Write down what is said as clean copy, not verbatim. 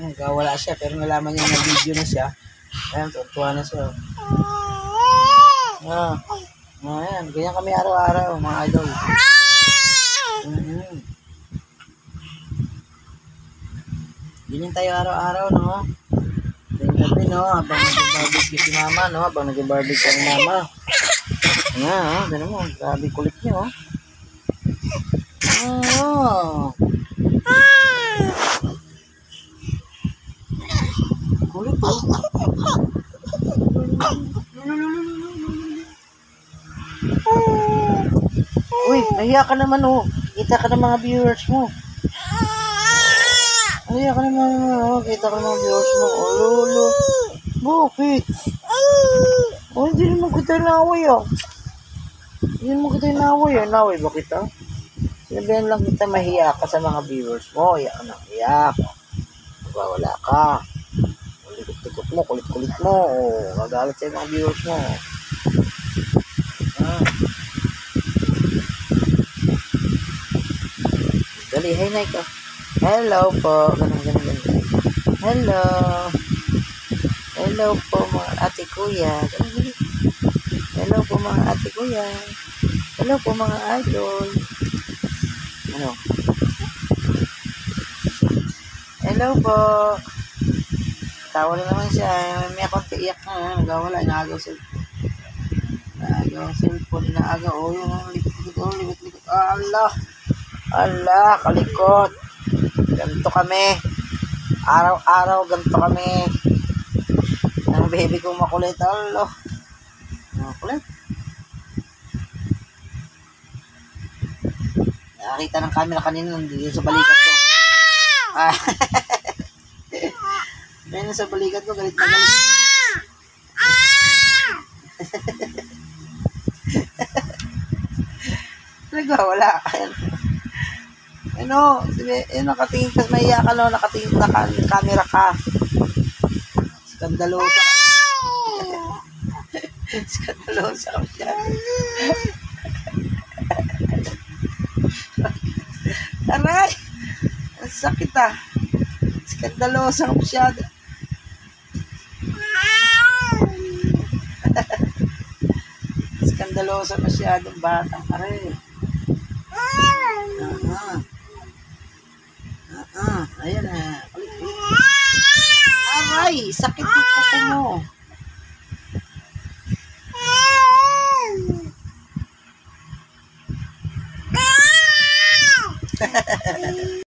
Wala siya, pero nalaman niya na video na siya. Ayan, tuwa na siya. Ayan, ganyan kami araw-araw, mga idol. Ganyan tayo araw-araw, no? Ganyan gabi, no? Habang nag-barbecue si mama, no? Habang nag-barbecue ang mama. Ayan, ganun mo. Grabe kulit niyo, kulit, Uy, nahiya ka naman, Kita ka ng mga viewers mo. Nahiya ka naman, Kita ka ng mga viewers mo. Lolo. Bakit? Hindi naman kita naway, Hindi naman kita naway, Naway ba kita? Sinabihan lang kita mahiya ka sa mga viewers mo. Iyak ka na, iyak. Wala ka. Likot-likot mo, kulit-kulit mo. Magalit sa mga viewers mo. Dali, hi, Nike. Hello po. Ganun. Hello. Hello po, mga ate kuya. Hello po, mga ate kuya. Hello po, mga idol. Hello po. Tawa na naman siya. May konti iyak na. Nagawala. Inaagaw cellphone. Inaagaw. Yung likot. Allah, kalikot. Ganito kami. Araw-araw, ganito kami. Ang baby kong makulit. Allah. Makulit. Nakakita ng camera kanina nandito sa balikat ko. May nasa balikat ko, galit na galit. Wala. Nakatingin ka, mahiya ka, nakatingin na camera ka. Skandalosa ka. Skandalosa ka siya. Aray! Ang sakit, Skandalosa ka masyado. Skandalosa masyadong batang. Aray. Ayan na. Aray! Sakit ng kuko mo.